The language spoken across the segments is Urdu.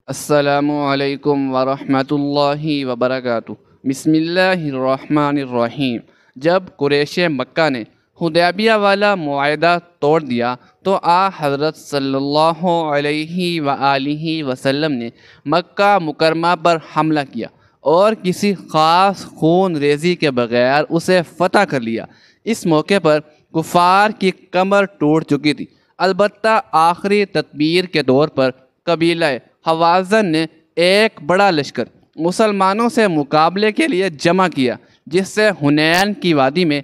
السلام علیکم ورحمۃ اللہ وبرکاتہ۔ بسم اللہ الرحمن الرحیم۔ جب قریش مکہ نے حدیبیہ والا معاہدہ توڑ دیا تو حضرت صلی اللہ علیہ وآلہ وسلم نے مکہ مکرمہ پر حملہ کیا اور کسی خاص خون ریزی کے بغیر اسے فتح کر لیا۔ اس موقع پر کفار کی کمر ٹوٹ چکی تھی، البتہ آخری تدبیر کے طور پر قبیلہ حوازن نے ایک بڑا لشکر مسلمانوں سے مقابلے کے لیے جمع کیا، جس سے حنین کی وادی میں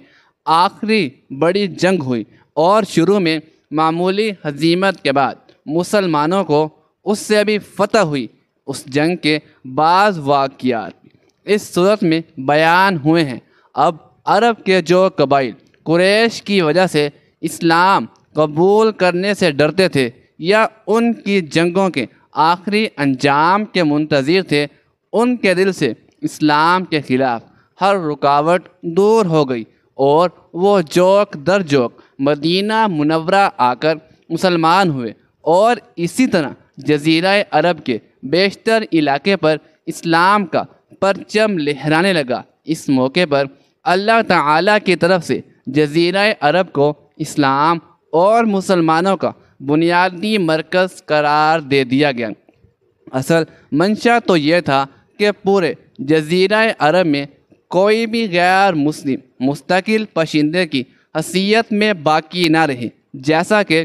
آخری بڑی جنگ ہوئی، اور شروع میں معمولی ہزیمت کے بعد مسلمانوں کو اس سے بھی فتح ہوئی۔ اس جنگ کے بعض واقعات اس صورت میں بیان ہوئے ہیں۔ اب عرب کے جو قبائل قریش کی وجہ سے اسلام قبول کرنے سے ڈرتے تھے یا ان کی جنگوں کے آخری انجام کے منتظر تھے، ان کے دل سے اسلام کے خلاف ہر رکاوٹ دور ہو گئی، اور وہ جوک در جوک مدینہ منورہ آ کر مسلمان ہوئے، اور اسی طرح جزیرہ عرب کے بیشتر علاقے پر اسلام کا پرچم لہرانے لگا۔ اس موقع پر اللہ تعالیٰ کی طرف سے جزیرہ عرب کو اسلام اور مسلمانوں کا بنیادی مرکز قرار دے دیا گیا۔ اصل منشا تو یہ تھا کہ پورے جزیرہ عرب میں کوئی بھی غیر مسلم مستقل باشندے کی حیثیت میں باقی نہ رہے، جیسا کہ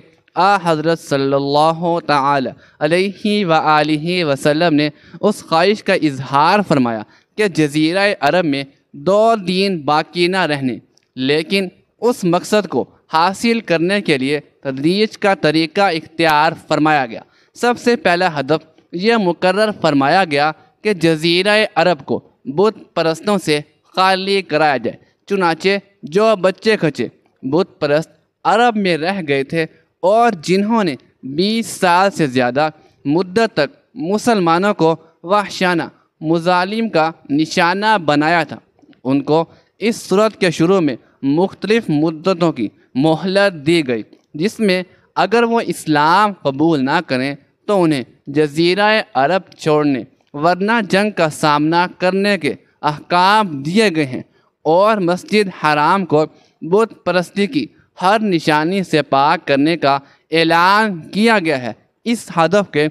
حضرت صلی اللہ تعالی علیہ وآلہ وسلم نے اس خواہش کا اظہار فرمایا کہ جزیرہ عرب میں دو دین باقی نہ رہنے، لیکن اس مقصد کو حاصل کرنے کے لیے تدریج کا طریقہ اختیار فرمایا گیا۔ سب سے پہلا ہدف یہ مقرر فرمایا گیا کہ جزیرہ عرب کو بت پرستوں سے خالی کرایا جائے۔ چنانچہ جو بچے کچے بت پرست عرب میں رہ گئے تھے اور جنہوں نے 20 سال سے زیادہ مدت تک مسلمانوں کو وحشانہ مظالم کا نشانہ بنایا تھا، ان کو اس صورت کے شروع میں مختلف مدتوں کی مہلت دی گئی، جس میں اگر وہ اسلام قبول نہ کریں تو انہیں جزیرہ عرب چھوڑنے ورنہ جنگ کا سامنا کرنے کے احکام دیے گئے ہیں، اور مسجد حرام کو بت پرستی کی ہر نشانی سے پاک کرنے کا اعلان کیا گیا ہے۔ اس ہدف کے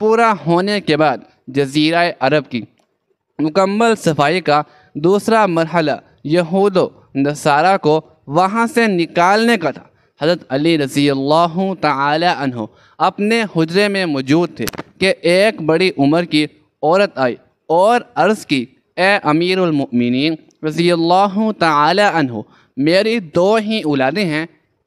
پورا ہونے کے بعد جزیرہ عرب کی مکمل صفائی کا دوسرا مرحلہ یہود و نصارہ کو وہاں سے نکالنے کا تھا۔ حضرت علی رضی اللہ تعالی عنہ اپنے حجرے میں موجود تھے کہ ایک بڑی عمر کی عورت آئی اور عرض کی، اے امیر المؤمنین رضی اللہ تعالی عنہ، میری 2 ہی اولادیں ہیں،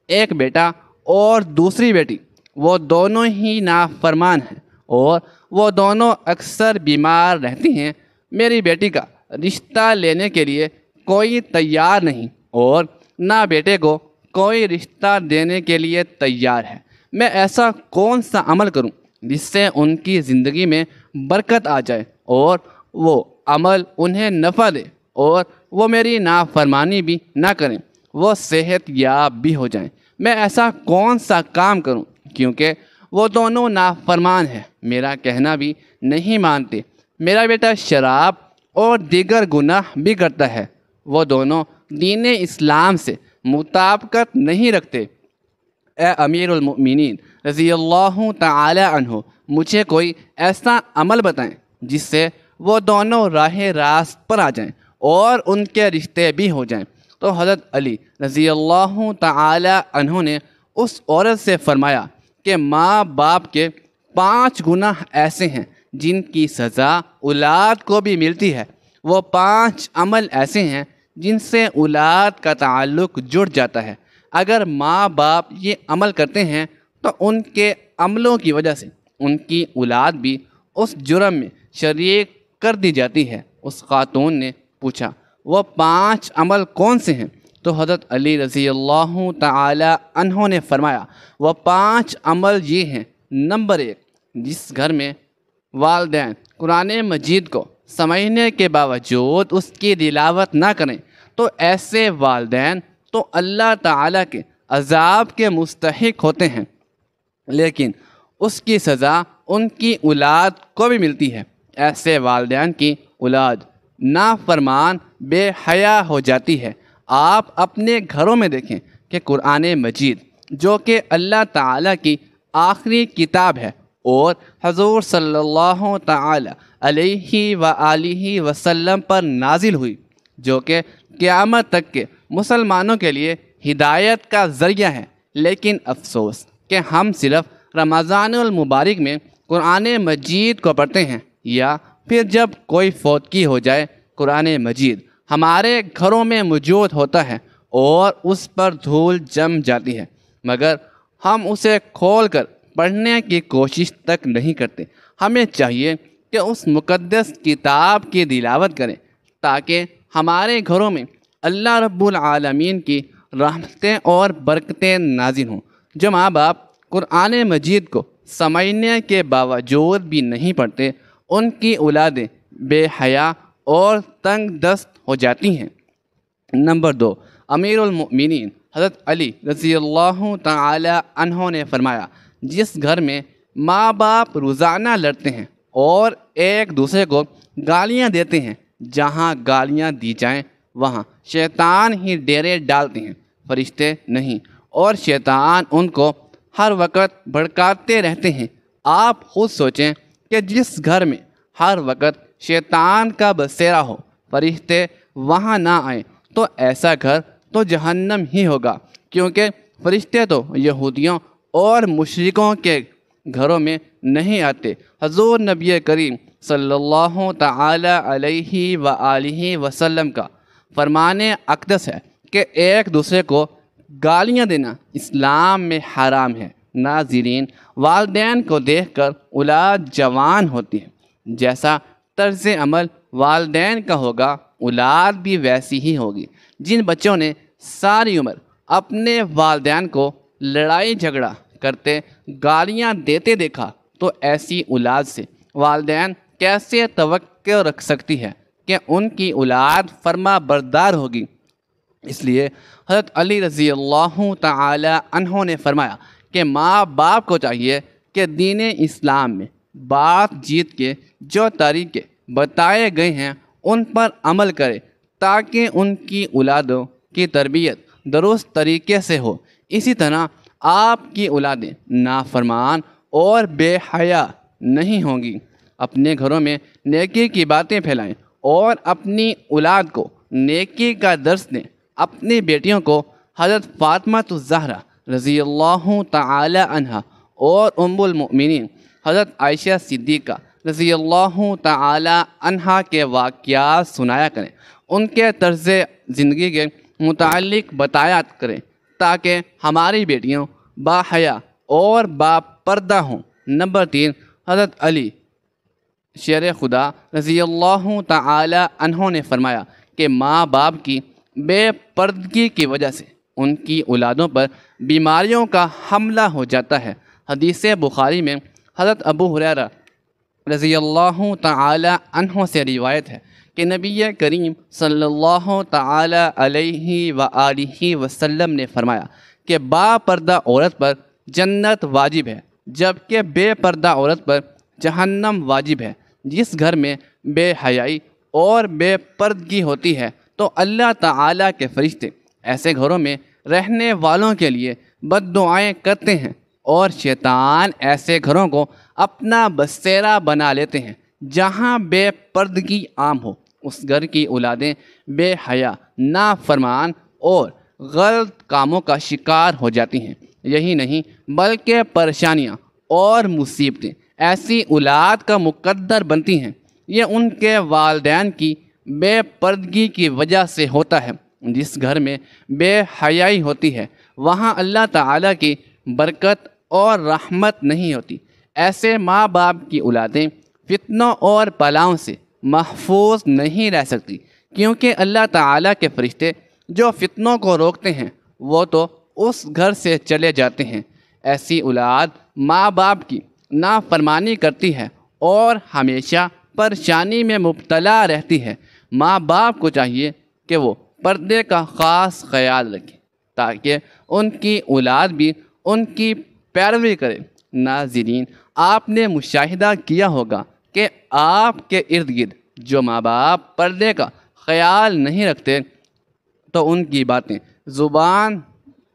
ایک بیٹا اور دوسری بیٹی، وہ دونوں ہی نافرمان ہیں اور وہ دونوں اکثر بیمار رہتی ہیں۔ میری بیٹی کا رشتہ لینے کے لیے کوئی تیار نہیں اور نہ بیٹے کو کوئی رشتہ دینے کے لیے تیار ہے۔ میں ایسا کون سا عمل کروں جس سے ان کی زندگی میں برکت آ جائے اور وہ عمل انہیں نفع دے اور وہ میری نافرمانی بھی نہ کریں، وہ صحت یاب بھی ہو جائیں؟ میں ایسا کون سا کام کروں کیونکہ وہ دونوں نافرمان ہیں، میرا کہنا بھی نہیں مانتے، میرا بیٹا شراب اور دیگر گناہ بھی کرتا ہے، وہ دونوں دین اسلام سے مطابقت نہیں رکھتے۔ اے امیر المؤمنین رضی اللہ تعالی عنہ، مجھے کوئی ایسا عمل بتائیں جس سے وہ دونوں راہ راست پر آ جائیں اور ان کے رشتے بھی ہو جائیں۔ تو حضرت علی رضی اللہ تعالی عنہ نے اس عورت سے فرمایا کہ ماں باپ کے 5 گناہ ایسے ہیں جن کی سزا اولاد کو بھی ملتی ہے، وہ 5 عمل ایسے ہیں جن سے اولاد کا تعلق جڑ جاتا ہے۔ اگر ماں باپ یہ عمل کرتے ہیں تو ان کے عملوں کی وجہ سے ان کی اولاد بھی اس جرم میں شریک کر دی جاتی ہے۔ اس خاتون نے پوچھا، وہ 5 عمل کون سے ہیں؟ تو حضرت علی رضی اللہ تعالی عنہ نے فرمایا، وہ 5 عمل یہ ہیں۔ نمبر 1، جس گھر میں والدین قرآن مجید کو سمجھنے کے باوجود اس کی تلاوت نہ کریں تو ایسے والدین تو اللہ تعالیٰ کے عذاب کے مستحق ہوتے ہیں، لیکن اس کی سزا ان کی اولاد کو بھی ملتی ہے۔ ایسے والدین کی اولاد نافرمان بے حیا ہو جاتی ہے۔ آپ اپنے گھروں میں دیکھیں کہ قرآن مجید جو کہ اللہ تعالیٰ کی آخری کتاب ہے اور حضور صلی اللہ تعالی علیہ وآلہ وسلم پر نازل ہوئی، جو کہ قیامت تک کے مسلمانوں کے لیے ہدایت کا ذریعہ ہے، لیکن افسوس کہ ہم صرف رمضان المبارک میں قرآن مجید کو پڑھتے ہیں، یا پھر جب کوئی فوتگی ہو جائے قرآن مجید ہمارے گھروں میں موجود ہوتا ہے اور اس پر دھول جم جاتی ہے، مگر ہم اسے کھول کر پڑھنے کی کوشش تک نہیں کرتے۔ ہمیں چاہیے کہ اس مقدس کتاب کی تلاوت کریں تاکہ ہمارے گھروں میں اللہ رب العالمین کی رحمتیں اور برکتیں نازل ہوں۔ جو ماں باپ قرآن مجید کو سمجھنے کے باوجود بھی نہیں پڑھتے، ان کی اولادیں بے حیا اور تنگ دست ہو جاتی ہیں۔ نمبر 2، امیر المؤمنین حضرت علی رضی اللہ تعالی عنہ نے فرمایا، جس گھر میں ماں باپ روزانہ لڑتے ہیں اور ایک دوسرے کو گالیاں دیتے ہیں، جہاں گالیاں دی جائیں وہاں شیطان ہی ڈیرے ڈالتے ہیں، فرشتے نہیں، اور شیطان ان کو ہر وقت بھڑکاتے رہتے ہیں۔ آپ خود سوچیں کہ جس گھر میں ہر وقت شیطان کا بسیرا ہو، فرشتے وہاں نہ آئیں، تو ایسا گھر تو جہنم ہی ہوگا، کیونکہ فرشتے تو یہودیوں اور مشرکوں کے گھروں میں نہیں آتے۔ حضور نبی کریم صلی اللہ تعالی علیہ وآلہ وسلم کا فرمان اقدس ہے کہ ایک دوسرے کو گالیاں دینا اسلام میں حرام ہے۔ ناظرین، والدین کو دیکھ کر اولاد جوان ہوتی ہے۔ جیسا طرز عمل والدین کا ہوگا، اولاد بھی ویسی ہی ہوگی۔ جن بچوں نے ساری عمر اپنے والدین کو لڑائی جھگڑا کرتے، گالیاں دیتے دیکھا، تو ایسی اولاد سے والدین کیسے توقع رکھ سکتی ہے کہ ان کی اولاد فرما بردار ہوگی؟ اس لیے حضرت علی رضی اللہ تعالی عنہ نے فرمایا کہ ماں باپ کو چاہیے کہ دین اسلام میں بات چیت کے جو طریقے بتائے گئے ہیں ان پر عمل کرے تاکہ ان کی اولادوں کی تربیت درست طریقے سے ہو۔ اسی طرح آپ کی اولادیں نافرمان اور بے حیا نہیں ہوں گی۔ اپنے گھروں میں نیکی کی باتیں پھیلائیں اور اپنی اولاد کو نیکی کا درس دیں۔ اپنی بیٹیوں کو حضرت فاطمہ الزہرا رضی اللہ تعالی عنہا اور ام المؤمنین حضرت عائشہ صدیقہ رضی اللہ تعالی عنہا کے واقعات سنایا کریں، ان کے طرز زندگی کے متعلق بتایا کریں تاکہ ہماری بیٹیوں باحیا اور باپردہ ہوں۔ نمبر 3، حضرت علی شیر خدا رضی اللہ تعالی عنہ نے فرمایا کہ ماں باپ کی بے پردگی کی وجہ سے ان کی اولادوں پر بیماریوں کا حملہ ہو جاتا ہے۔ حدیث بخاری میں حضرت ابو ہریرہ رضی اللہ تعالی عنہ سے روایت ہے کہ نبی کریم صلی اللہ تعالی علیہ وآلہ وسلم نے فرمایا کہ با پردہ عورت پر جنت واجب ہے، جبکہ بے پردہ عورت پر جہنم واجب ہے۔ جس گھر میں بے حیائی اور بے پردگی ہوتی ہے تو اللہ تعالیٰ کے فرشتے ایسے گھروں میں رہنے والوں کے لیے بد دعائیں کرتے ہیں، اور شیطان ایسے گھروں کو اپنا بسیرا بنا لیتے ہیں۔ جہاں بے پردگی عام ہو، اس گھر کی اولادیں بے حیا، نافرمان اور غلط کاموں کا شکار ہو جاتی ہیں۔ یہی نہیں بلکہ پریشانیاں اور مصیبتیں ایسی اولاد کا مقدر بنتی ہیں۔ یہ ان کے والدین کی بے پردگی کی وجہ سے ہوتا ہے۔ جس گھر میں بے حیائی ہوتی ہے وہاں اللہ تعالیٰ کی برکت اور رحمت نہیں ہوتی۔ ایسے ماں باپ کی اولادیں فتنوں اور بلاؤں سے محفوظ نہیں رہ سکتی، کیونکہ اللہ تعالیٰ کے فرشتے جو فتنوں کو روکتے ہیں وہ تو اس گھر سے چلے جاتے ہیں۔ ایسی اولاد ماں باپ کی نافرمانی کرتی ہے اور ہمیشہ پریشانی میں مبتلا رہتی ہے۔ ماں باپ کو چاہیے کہ وہ پردے کا خاص خیال رکھیں تاکہ ان کی اولاد بھی ان کی پیروی کرے۔ ناظرین، آپ نے مشاہدہ کیا ہوگا کہ آپ کے ارد گرد جو ماں باپ پردے کا خیال نہیں رکھتے تو ان کی باتیں زبان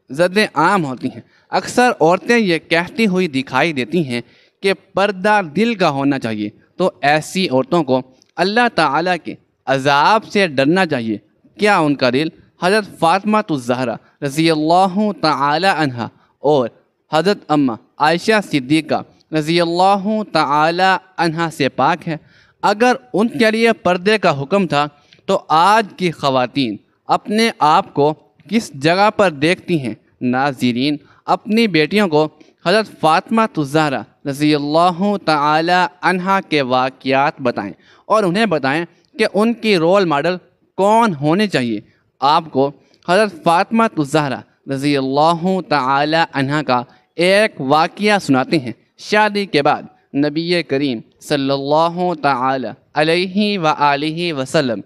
زد عام ہوتی ہیں۔ اکثر عورتیں یہ کہتی ہوئی دکھائی دیتی ہیں کہ پردہ دل کا ہونا چاہیے، تو ایسی عورتوں کو اللہ تعالیٰ کے عذاب سے ڈرنا چاہیے۔ کیا ان کا دل حضرت فاطمہ الزہرا رضی اللہ تعالی عنہا اور حضرت اماں عائشہ صدیقہ رضی اللہ تعالی عنہا سے پاک ہے؟ اگر ان کے لیے پردے کا حکم تھا تو آج کی خواتین اپنے آپ کو کس جگہ پر دیکھتی ہیں؟ ناظرین، اپنی بیٹیوں کو حضرت فاطمہ الزہرا رضی اللہ تعالی عنہا کے واقعات بتائیں اور انہیں بتائیں کہ ان کی رول ماڈل کون ہونے چاہیے۔ آپ کو حضرت فاطمہ الزہرا رضی اللہ تعالی عنہا کا ایک واقعہ سناتے ہیں۔ شادی کے بعد نبی کریم صلی اللہ تعالی علیہ وآلہ وسلم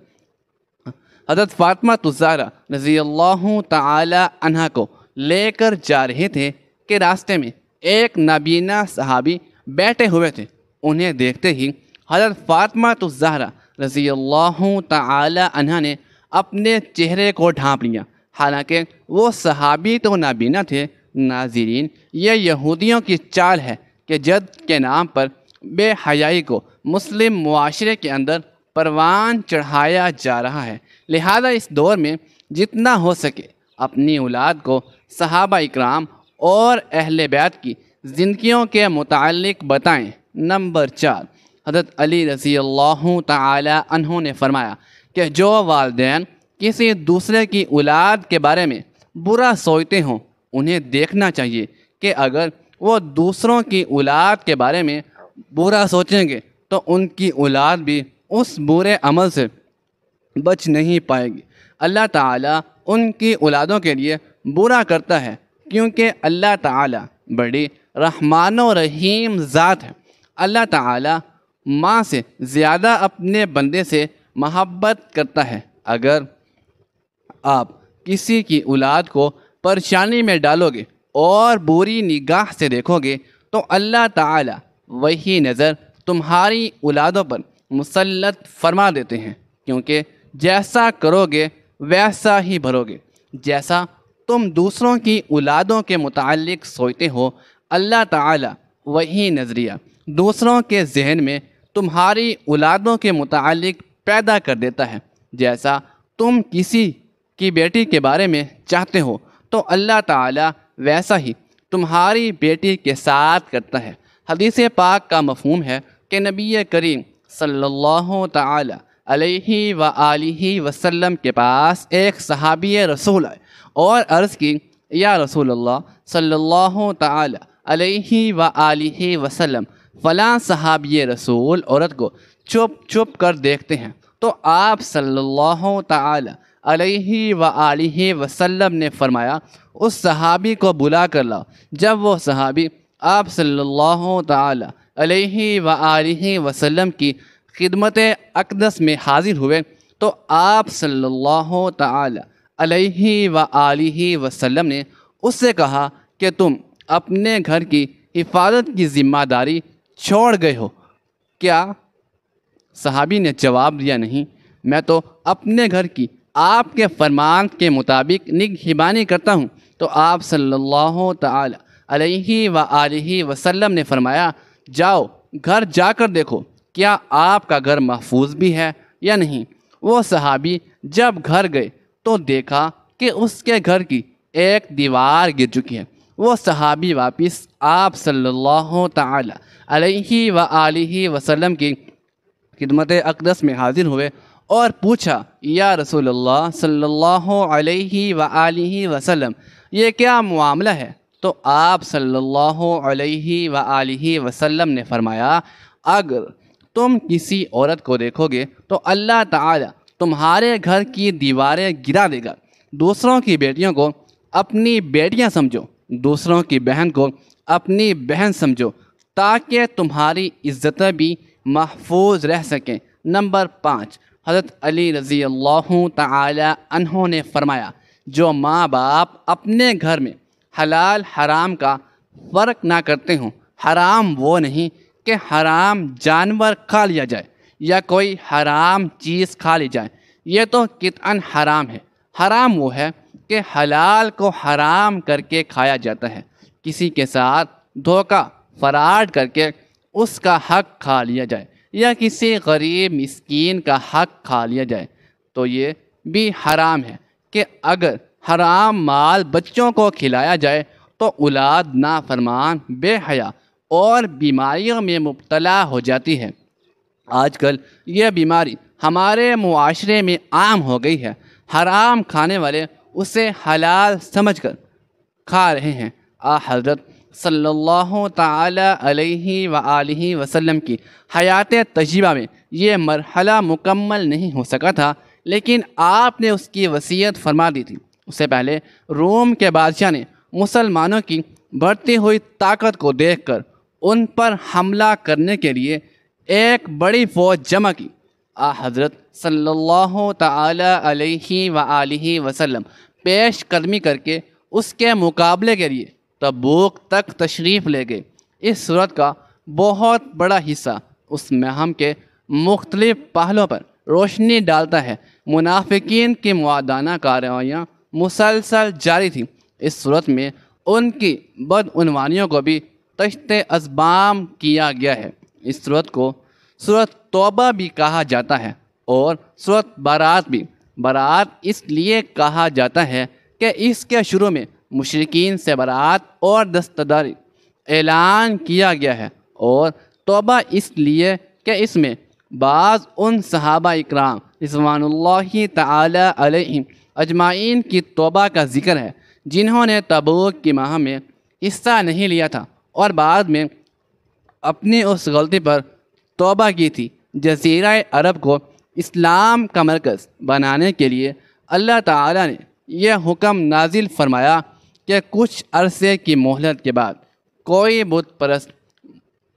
حضرت فاطمہ الزہرا رضی اللہ تعالی عنہا کو لے کر جا رہے تھے کہ راستے میں ایک نابینا صحابی بیٹھے ہوئے تھے۔ انہیں دیکھتے ہی حضرت فاطمہ الزہرا رضی اللہ تعالی عنہا نے اپنے چہرے کو ڈھانپ لیا، حالانکہ وہ صحابی تو نابینا تھے۔ ناظرین، یہ یہودیوں کی چال ہے کہ جد کے نام پر بے حیائی کو مسلم معاشرے کے اندر پروان چڑھایا جا رہا ہے، لہذا اس دور میں جتنا ہو سکے اپنی اولاد کو صحابہ اکرام اور اہل بیت کی زندگیوں کے متعلق بتائیں۔ نمبر 4، حضرت علی رضی اللہ تعالی عنہ نے فرمایا کہ جو والدین کسی دوسرے کی اولاد کے بارے میں برا سوچتے ہوں، انہیں دیکھنا چاہیے کہ اگر وہ دوسروں کی اولاد کے بارے میں برا سوچیں گے تو ان کی اولاد بھی اس برے عمل سے بچ نہیں پائے گی۔ اللہ تعالیٰ ان کی اولادوں کے لیے برا کرتا ہے، کیونکہ اللہ تعالیٰ بڑی رحمان و رحیم ذات ہے۔ اللہ تعالیٰ ماں سے زیادہ اپنے بندے سے محبت کرتا ہے۔ اگر آپ کسی کی اولاد کو پریشانی میں ڈالو گے اور بری نگاہ سے دیکھو گے تو اللہ تعالیٰ وہی نظر تمہاری اولادوں پر مسلط فرما دیتے ہیں، کیونکہ جیسا کرو گے ویسا ہی بھرو گے۔ جیسا تم دوسروں کی اولادوں کے متعلق سوچتے ہو، اللہ تعالیٰ وہی نظریہ دوسروں کے ذہن میں تمہاری اولادوں کے متعلق پیدا کر دیتا ہے۔ جیسا تم کسی کی بیٹی کے بارے میں چاہتے ہو تو اللہ تعالیٰ ویسا ہی تمہاری بیٹی کے ساتھ کرتا ہے۔ حدیث پاک کا مفہوم ہے کہ نبی کریم صلی اللہ تعالی علیہ وآلہ وسلم کے پاس ایک صحابی رسول آئے اور عرض کی، یا رسول اللہ صلی اللہ تعالی علیہ وآلہ وسلم، فلاں صحابی رسول عورت کو چھپ چھپ کر دیکھتے ہیں، تو آپ صلی اللہ تعالی علیہ وآلہ وسلم نے فرمایا اس صحابی کو بلا کر لاؤ۔ جب وہ صحابی آپ صلی اللہ تعالی علیہ وآلہ وسلم کی خدمت اقدس میں حاضر ہوئے تو آپ صلی اللہ تعالی علیہ وآلہ وسلم نے اس سے کہا کہ تم اپنے گھر کی حفاظت کی ذمہ داری چھوڑ گئے ہو کیا؟ صحابی نے جواب دیا، نہیں، میں تو اپنے گھر کی آپ کے فرمان کے مطابق نگہبانی کرتا ہوں۔ تو آپ صلی اللہ تعالی علیہ وآلہ وسلم نے فرمایا، جاؤ گھر جا کر دیکھو کیا آپ کا گھر محفوظ بھی ہے یا نہیں۔ وہ صحابی جب گھر گئے تو دیکھا کہ اس کے گھر کی ایک دیوار گر چکی ہے۔ وہ صحابی واپس آپ صلی اللہ تعالی علیہ وآلہ وسلم کی خدمت اقدس میں حاضر ہوئے اور پوچھا، یا رسول اللہ صلی اللہ علیہ وآلہ وسلم، یہ کیا معاملہ ہے؟ تو آپ صلی اللہ علیہ وآلہ وسلم نے فرمایا، اگر تم کسی عورت کو دیکھو گے تو اللہ تعالیٰ تمہارے گھر کی دیواریں گرا دے گا۔ دوسروں کی بیٹیوں کو اپنی بیٹیاں سمجھو، دوسروں کی بہن کو اپنی بہن سمجھو، تاکہ تمہاری عزتیں بھی محفوظ رہ سکیں۔ نمبر 5، حضرت علی رضی اللہ تعالی عنہ نے فرمایا، جو ماں باپ اپنے گھر میں حلال حرام کا فرق نہ کرتے ہوں، حرام وہ نہیں کہ حرام جانور کھا لیا جائے یا کوئی حرام چیز کھا لی جائے، یہ تو قطعاً حرام ہے۔ حرام وہ ہے کہ حلال کو حرام کر کے کھایا جاتا ہے، کسی کے ساتھ دھوکہ فراڈ کر کے اس کا حق کھا لیا جائے یا کسی غریب مسکین کا حق کھا لیا جائے، تو یہ بھی حرام ہے کہ اگر حرام مال بچوں کو کھلایا جائے تو اولاد نافرمان، بے حیا اور بیماریوں میں مبتلا ہو جاتی ہے۔ آج کل یہ بیماری ہمارے معاشرے میں عام ہو گئی ہے، حرام کھانے والے اسے حلال سمجھ کر کھا رہے ہیں۔ حضرت صلی اللہ تعالی علیہ وآلہ وسلم کی حیات طیبہ میں یہ مرحلہ مکمل نہیں ہو سکا تھا، لیکن آپ نے اس کی وصیت فرما دی تھی۔ اس سے پہلے روم کے بادشاہ نے مسلمانوں کی بڑھتی ہوئی طاقت کو دیکھ کر ان پر حملہ کرنے کے لیے ایک بڑی فوج جمع کی۔ حضرت صلی اللہ تعالی علیہ وآلہ وسلم پیش قدمی کر کے اس کے مقابلے کے لیے تبوک تک تشریف لے گئے۔ اس صورت کا بہت بڑا حصہ اس مہم کے مختلف پہلوؤں پر روشنی ڈالتا ہے۔ منافقین کی معادانہ کارروائیاں مسلسل جاری تھیں۔ اس صورت میں ان کی بدعنوانیوں کو بھی تشت ازبام کیا گیا ہے۔ اس صورت کو سورۃ توبہ بھی کہا جاتا ہے اور سورۃ برات بھی۔ برات اس لیے کہا جاتا ہے کہ اس کے شروع میں مشرکین سے برات اور دستبرداری اعلان کیا گیا ہے، اور توبہ اس لیے کہ اس میں بعض ان صحابہ اکرام رضوان اللہ تعالی علیہم اجمعین کی توبہ کا ذکر ہے جنہوں نے تبوک کی مہم میں حصہ نہیں لیا تھا اور بعد میں اپنی اس غلطی پر توبہ کی تھی۔ جزیرہ عرب کو اسلام کا مرکز بنانے کے لیے اللہ تعالیٰ نے یہ حکم نازل فرمایا کہ کچھ عرصے کی مہلت کے بعد کوئی بت پرست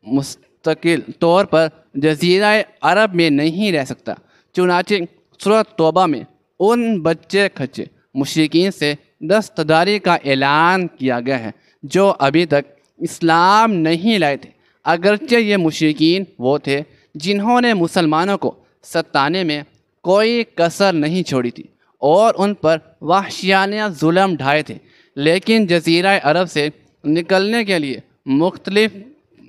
مستقل طور پر جزیرہ عرب میں نہیں رہ سکتا۔ چنانچہ سورۃ توبہ میں ان بچے کھچے مشرکین سے دستبرداری کا اعلان کیا گیا ہے جو ابھی تک اسلام نہیں لائے تھے، اگرچہ یہ مشرکین وہ تھے جنہوں نے مسلمانوں کو ستانے میں کوئی کسر نہیں چھوڑی تھی اور ان پر وحشیانہ ظلم ڈھائے تھے، لیکن جزیرہ عرب سے نکلنے کے لیے مختلف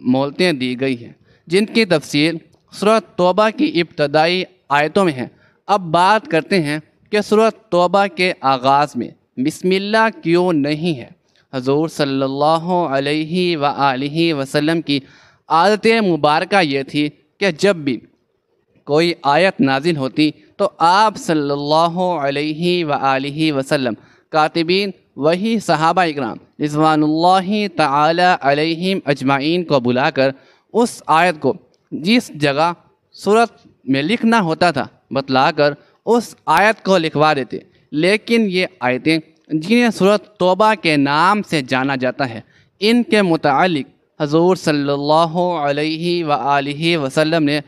مہلتیں دی گئی ہیں جن کی تفصیل سورۃ توبہ کی ابتدائی آیتوں میں ہے۔ اب بات کرتے ہیں کہ سورۃ توبہ کے آغاز میں بسم اللہ کیوں نہیں ہے۔ حضور صلی اللہ علیہ وآلہ وسلم کی عادت مبارکہ یہ تھی کہ جب بھی کوئی آیت نازل ہوتی تو آپ صلی اللہ علیہ وآلہ وسلم کاتبین وہی صحابہ اکرام رضوان اللہ تعالی علیہم اجمعین کو بلا کر اس آیت کو جس جگہ سورت میں لکھنا ہوتا تھا بتلا کر اس آیت کو لکھوا دیتے، لیکن یہ آیتیں جنہیں سورۃ توبہ کے نام سے جانا جاتا ہے، ان کے متعلق حضور صلی اللہ علیہ وآلہ وسلم نے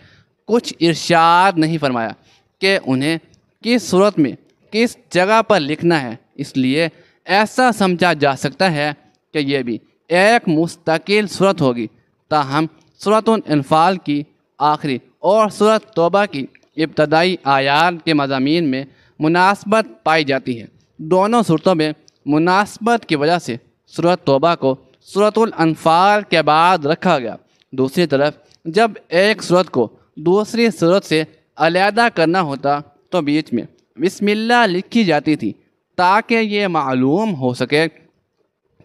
کچھ ارشاد نہیں فرمایا کہ انہیں کس صورت میں کس جگہ پر لکھنا ہے، اس لیے ایسا سمجھا جا سکتا ہے کہ یہ بھی ایک مستقل صورت ہوگی۔ تاہم سورۃ الانفال کی آخری اور سورۃ توبہ کی ابتدائی آیات کے مضامین میں مناسبت پائی جاتی ہے۔ دونوں صورتوں میں مناسبت کی وجہ سے سورۃ توبہ کو سورۃ الانفال کے بعد رکھا گیا۔ دوسری طرف جب ایک صورت کو دوسری صورت سے علیحدہ کرنا ہوتا تو بیچ میں بسم اللہ لکھی جاتی تھی تاکہ یہ معلوم ہو سکے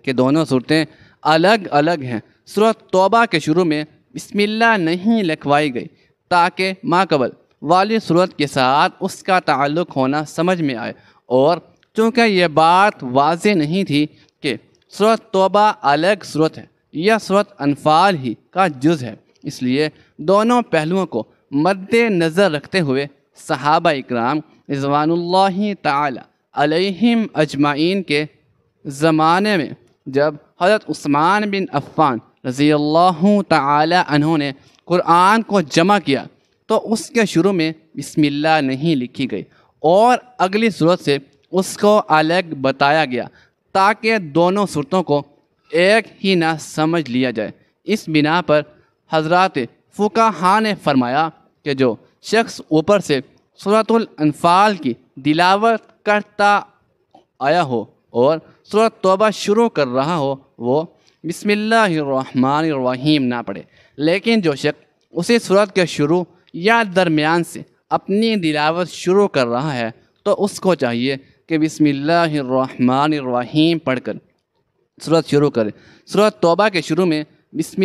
کہ دونوں صورتیں الگ الگ ہیں۔ سورۃ توبہ کے شروع میں بسم اللہ نہیں لکھوائی گئی تاکہ ماقبل والی صورت کے ساتھ اس کا تعلق ہونا سمجھ میں آئے، اور چونکہ یہ بات واضح نہیں تھی کہ سورۃ توبہ الگ صورت ہے یا سورۃ انفال ہی کا جز ہے، اس لیے دونوں پہلوؤں کو مد نظر رکھتے ہوئے صحابہ اکرام رضوان اللہ تعالی علیہم اجمعین کے زمانے میں جب حضرت عثمان بن عفان رضی اللہ تعالی عنہ نے قرآن کو جمع کیا تو اس کے شروع میں بسم اللہ نہیں لکھی گئی اور اگلی صورت سے اس کو الگ بتایا گیا تاکہ دونوں صورتوں کو ایک ہی نہ سمجھ لیا جائے۔ اس بنا پر حضرات فقہا نے فرمایا کہ جو شخص اوپر سے سورۃ الانفال کی تلاوت کرتا آیا ہو اور سورۃ توبہ شروع کر رہا ہو وہ بسم اللہ الرحمن الرحیم نہ پڑھے، لیکن جو شخص اسی سورت کے شروع یا درمیان سے اپنی تلاوت شروع کر رہا ہے تو اس کو چاہیے کہ بسم اللہ الرحمن الرحیم پڑھ کر سورت شروع کرے۔ سورۃ توبہ کے شروع میں بسم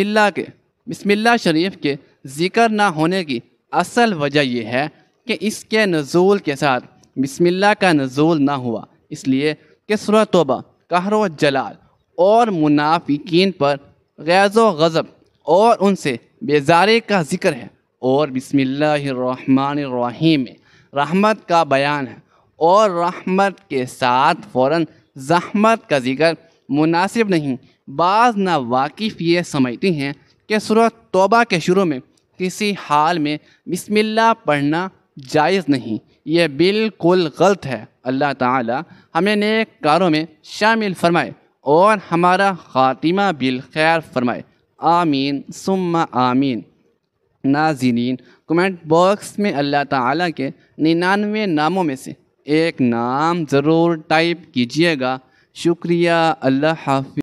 اللہ شریف کے ذکر نہ ہونے کی اصل وجہ یہ ہے کہ اس کے نزول کے ساتھ بسم اللہ کا نزول نہ ہوا، اس لیے کہ سورۃ توبہ قہر و جلال اور منافقین پر غیظ و غضب اور ان سے بیزاری کا ذکر ہے، اور بسم اللہ الرحمن الرحیم میں رحمت کا بیان ہے، اور رحمت کے ساتھ فوراً زحمت کا ذکر مناسب نہیں۔ بعض ناواقف یہ سمجھتی ہیں کہ سورۃ توبہ کے شروع میں کسی حال میں بسم اللہ پڑھنا جائز نہیں، یہ بالکل غلط ہے۔ اللہ تعالی ہمیں نیک کاروں میں شامل فرمائے اور ہمارا خاتمہ بالخیر فرمائے، آمین ثم آمین۔ ناظرین، کمنٹ باکس میں اللہ تعالیٰ کے 99 ناموں میں سے ایک نام ضرور ٹائپ کیجیے گا۔ شکریہ، اللہ حافظ۔